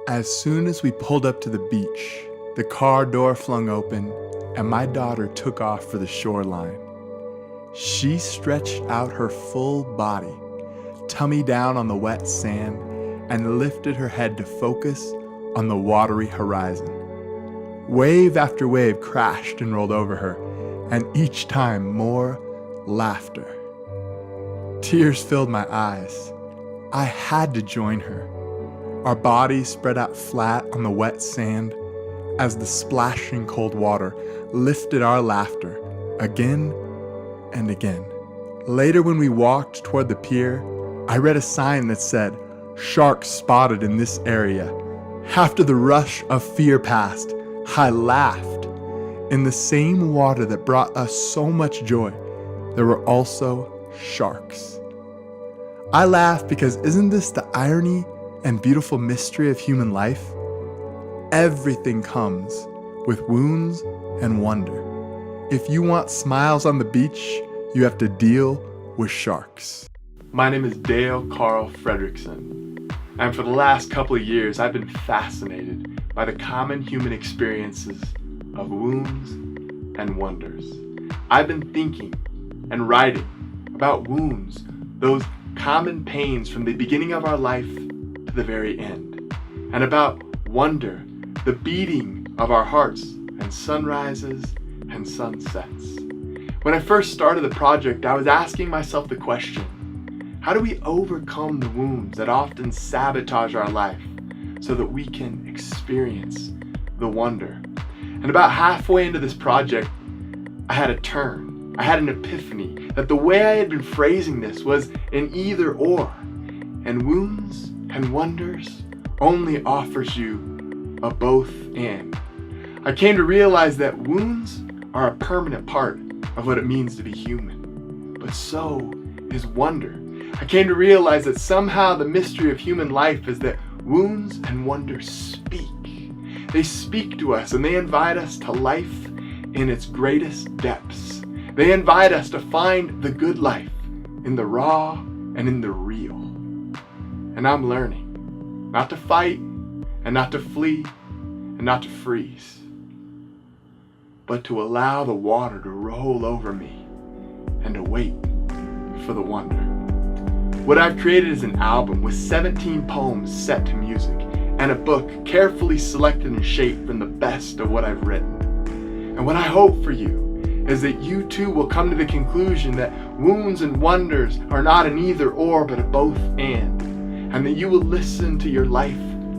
As soon as we pulled up to the beach, the car door flung open and my daughter took off for the shoreline. She stretched out her full body, tummy down on the wet sand, and lifted her head to focus on the watery horizon. Wave after wave crashed and rolled over her, and each time more laughter. Tears filled my eyes. I had to join her. Our bodies spread out flat on the wet sand as the splashing cold water lifted our laughter again and again. Later, when we walked toward the pier, I read a sign that said, "Sharks spotted in this area." After the rush of fear passed, I laughed. In the same water that brought us so much joy, there were also sharks. I laugh because isn't this the irony and beautiful mystery of human life? Everything comes with wounds and wonder. If you want smiles on the beach, you have to deal with sharks. My name is Dale Carl Fredrickson, and for the last couple of years, I've been fascinated by the common human experiences of wounds and wonders. I've been thinking and writing about wounds, those common pains from the beginning of our life to the very end, and about wonder, the beating of our hearts and sunrises and sunsets. When I first started the project, I was asking myself the question, how do we overcome the wounds that often sabotage our life so that we can experience the wonder? And about halfway into this project, I had a turn. I had an epiphany that the way I had been phrasing this was an either or, and wounds and wonders only offers you a both and. I came to realize that wounds are a permanent part of what it means to be human, but so is wonder. I came to realize that somehow the mystery of human life is that wounds and wonders speak. They speak to us and they invite us to life in its greatest depths. They invite us to find the good life in the raw and in the real. And I'm learning not to fight and not to flee and not to freeze, but to allow the water to roll over me and to wait for the wonder. What I've created is an album with 17 poems set to music and a book carefully selected and shaped from the best of what I've written. And what I hope for you is that you too will come to the conclusion that wounds and wonders are not an either or but a both and that you will listen to your life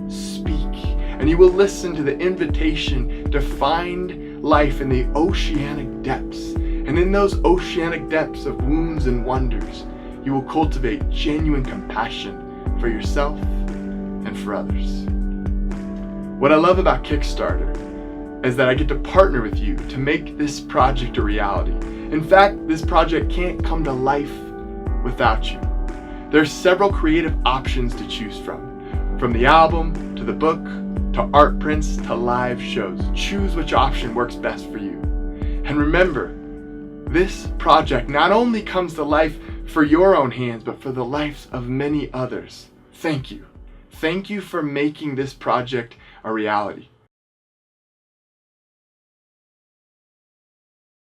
speak, and you will listen to the invitation to find life in the oceanic depths. And in those oceanic depths of wounds and wonders, you will cultivate genuine compassion for yourself and for others. What I love about Kickstarter is that I get to partner with you to make this project a reality. In fact, this project can't come to life without you. There are several creative options to choose from the album, to the book, to art prints, to live shows. Choose which option works best for you. And remember, this project not only comes to life for your own hands, but for the lives of many others. Thank you. Thank you for making this project a reality.